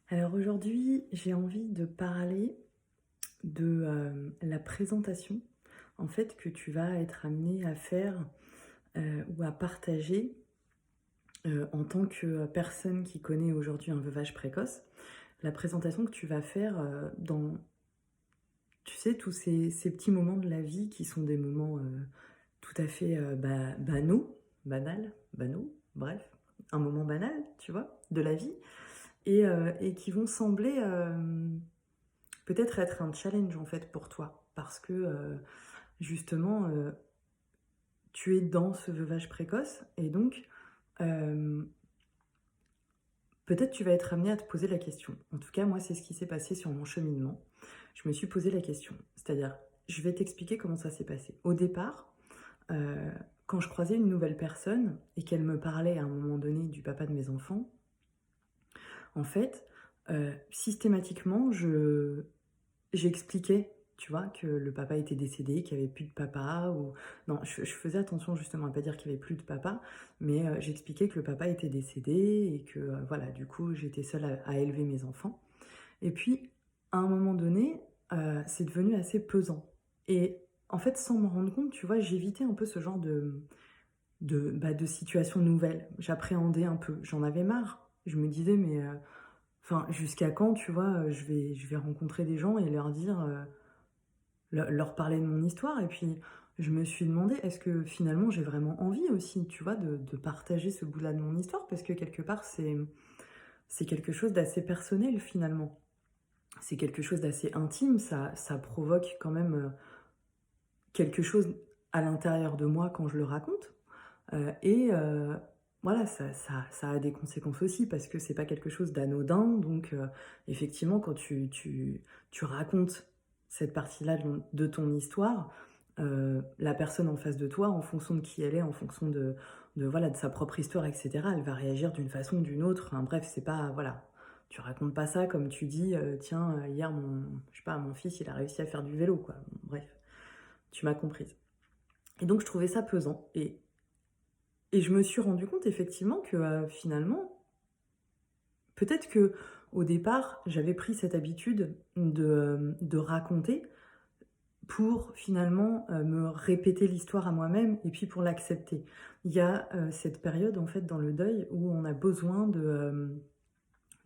Alors aujourd'hui, j'ai envie de parler de la présentation en fait que tu vas être amené à faire ou à partager en tant que personne qui connaît aujourd'hui un veuvage précoce. La présentation que tu vas faire dans, tu sais, tous ces petits moments de la vie qui sont des moments tout à fait banaux, banaux, bref, un moment banal, tu vois, de la vie, et qui vont sembler peut-être être un challenge en fait pour toi parce que justement tu es dans ce veuvage précoce et donc euh, peut-être tu vas être amené à te poser la question. En tout cas, moi, c'est ce qui s'est passé sur mon cheminement. Je me suis posé la question, c'est-à-dire, je vais t'expliquer comment ça s'est passé. Au départ, euh, quand je croisais une nouvelle personne et qu'elle me parlait à un moment donné du papa de mes enfants, en fait, systématiquement, j'expliquais, tu vois, que le papa était décédé, qu'il n'y avait plus de papa, ou... Non, je faisais attention justement à pas dire qu'il n'y avait plus de papa, mais j'expliquais que le papa était décédé et que, voilà, du coup, j'étais seule à élever mes enfants. Et puis, à un moment donné, c'est devenu assez pesant. Et en fait, sans m'en rendre compte, tu vois, j'évitais un peu ce genre de situation nouvelle. J'appréhendais un peu, j'en avais marre. Je me disais, mais... Enfin, jusqu'à quand, tu vois, je vais rencontrer des gens et leur dire... leur parler de mon histoire. Et puis, je me suis demandé, est-ce que finalement j'ai vraiment envie aussi, tu vois, de partager ce bout-là de mon histoire? Parce que quelque part, c'est quelque chose d'assez personnel finalement. C'est quelque chose d'assez intime. Ça provoque quand même quelque chose à l'intérieur de moi quand je le raconte. Et voilà, ça a des conséquences aussi parce que c'est pas quelque chose d'anodin. Donc, effectivement, quand tu racontes cette partie-là de ton histoire, la personne en face de toi, en fonction de qui elle est, en fonction voilà, de sa propre histoire, etc., elle va réagir d'une façon ou d'une autre. Enfin, bref, c'est pas. Voilà. Tu racontes pas ça comme tu dis, tiens, hier, je sais pas, mon fils, il a réussi à faire du vélo, quoi. Bon, bref, tu m'as comprise. Et donc, je trouvais ça pesant. Et je me suis rendu compte effectivement que finalement, peut-être que au départ, j'avais pris cette habitude de raconter pour finalement me répéter l'histoire à moi-même et puis pour l'accepter. Il y a cette période en fait dans le deuil où on a besoin de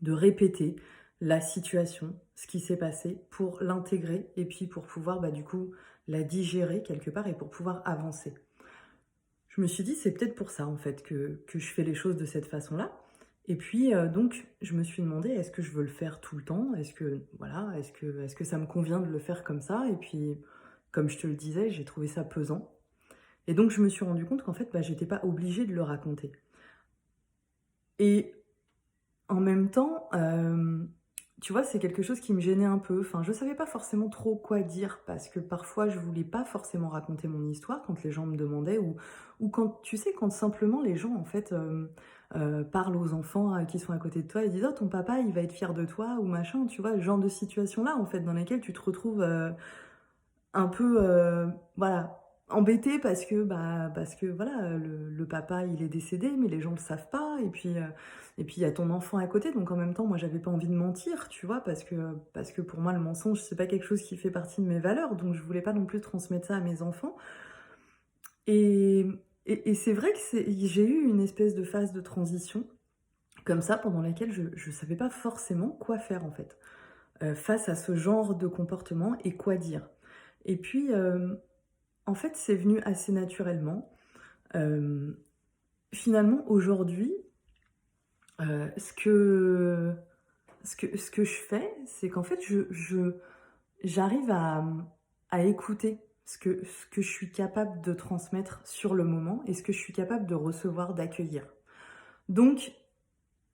répéter la situation, ce qui s'est passé, pour l'intégrer et puis pour pouvoir du coup la digérer quelque part et pour pouvoir avancer. Je me suis dit, c'est peut-être pour ça, en fait, que je fais les choses de cette façon-là. Et puis, donc, je me suis demandé, est-ce que je veux le faire tout le temps? Est-ce que, voilà, est-ce que ça me convient de le faire comme ça? Et puis, comme je te le disais, j'ai trouvé ça pesant. Et donc, je me suis rendu compte qu'en fait, j'étais pas obligée de le raconter. Et en même temps, tu vois, c'est quelque chose qui me gênait un peu. Enfin, je savais pas forcément trop quoi dire parce que parfois je voulais pas forcément raconter mon histoire quand les gens me demandaient ou quand, tu sais, quand simplement les gens en fait parlent aux enfants qui sont à côté de toi et disent oh ton papa il va être fier de toi ou machin, tu vois, le genre de situation là en fait dans lesquelles tu te retrouves un peu voilà embêté parce que voilà le papa il est décédé mais les gens le savent pas et puis il y a ton enfant à côté donc en même temps moi j'avais pas envie de mentir tu vois parce que pour moi le mensonge c'est pas quelque chose qui fait partie de mes valeurs donc je voulais pas non plus transmettre ça à mes enfants et et c'est vrai que j'ai eu une espèce de phase de transition comme ça pendant laquelle je savais pas forcément quoi faire en fait face à ce genre de comportement et quoi dire et puis en fait, c'est venu assez naturellement. Hem, Finalement, aujourd'hui, ce que je fais, c'est qu'en fait, j'arrive à écouter ce que je suis capable de transmettre sur le moment et ce que je suis capable de recevoir, d'accueillir. Donc,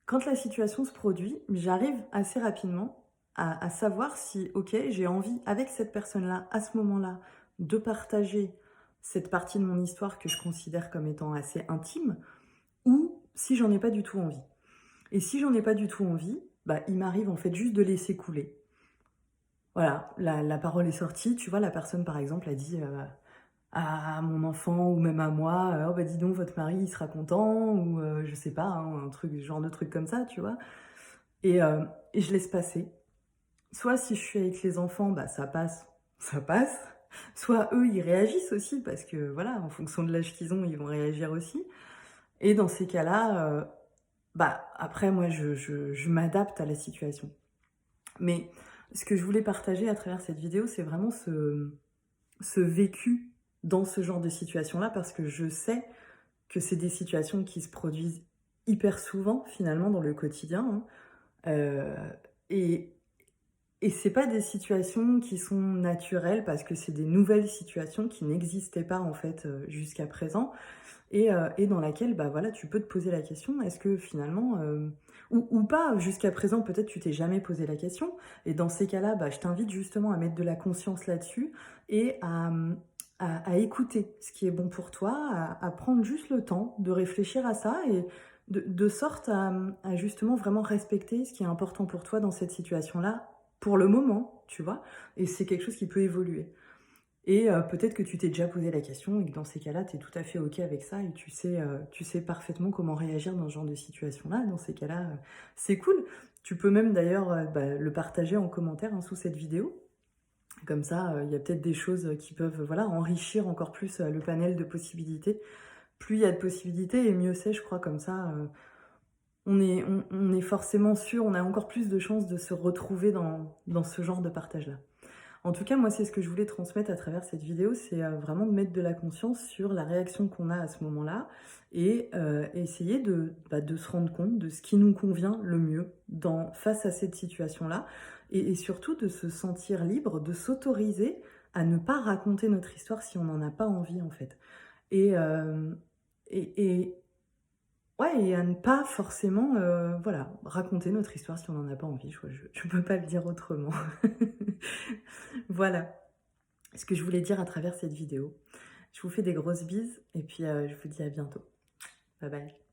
quand la situation se produit, j'arrive assez rapidement à savoir si, OK, j'ai envie, avec cette personne-là, à ce moment-là, de partager cette partie de mon histoire que je considère comme étant assez intime, ou si j'en ai pas du tout envie. Et si j'en ai pas du tout envie, il m'arrive en fait juste de laisser couler. Voilà, la parole est sortie, tu vois, la personne par exemple a dit à mon enfant ou même à moi, oh bah dis donc votre mari il sera content, ou je sais pas, hein, un truc, genre de truc comme ça, tu vois. Et je laisse passer. Soit si je suis avec les enfants, bah, ça passe, ça passe. Soit eux, ils réagissent aussi parce que voilà, en fonction de l'âge qu'ils ont, ils vont réagir aussi. Et dans ces cas-là, bah, après moi je m'adapte à la situation. Mais ce que je voulais partager à travers cette vidéo, c'est vraiment ce vécu dans ce genre de situation-là, parce que je sais que c'est des situations qui se produisent hyper souvent finalement dans le quotidien, hein. Et c'est pas des situations qui sont naturelles parce que c'est des nouvelles situations qui n'existaient pas en fait, jusqu'à présent et dans laquelle, bah, voilà, tu peux te poser la question: «Est-ce que finalement, ou pas, jusqu'à présent, peut-être tu t'es jamais posé la question et dans ces cas-là, bah, je t'invite justement à mettre de la conscience là-dessus et à écouter ce qui est bon pour toi, à prendre juste le temps de réfléchir à ça et de sorte à justement vraiment respecter ce qui est important pour toi dans cette situation-là, pour le moment, tu vois? Et c'est quelque chose qui peut évoluer. Et peut-être que tu t'es déjà posé la question et que dans ces cas-là, tu es tout à fait OK avec ça et tu sais parfaitement comment réagir dans ce genre de situation-là. Dans ces cas-là, c'est cool. Tu peux même d'ailleurs, bah, le partager en commentaire, hein, sous cette vidéo. Comme ça, il y a peut-être des choses qui peuvent, voilà, enrichir encore plus, le panel de possibilités. Plus il y a de possibilités et mieux c'est, je crois, comme ça, on est forcément sûr, on a encore plus de chances de se retrouver dans ce genre de partage-là. En tout cas, moi, c'est ce que je voulais transmettre à travers cette vidéo, c'est vraiment de mettre de la conscience sur la réaction qu'on a à ce moment-là et essayer bah, de se rendre compte de ce qui nous convient le mieux face à cette situation-là et surtout de se sentir libre, de s'autoriser à ne pas raconter notre histoire si on n'en a pas envie, en fait. Et, et ouais, et à ne pas forcément, voilà, raconter notre histoire si on n'en a pas envie. Je peux pas le dire autrement. Voilà ce que je voulais dire à travers cette vidéo. Je vous fais des grosses bises et puis je vous dis à bientôt. Bye bye.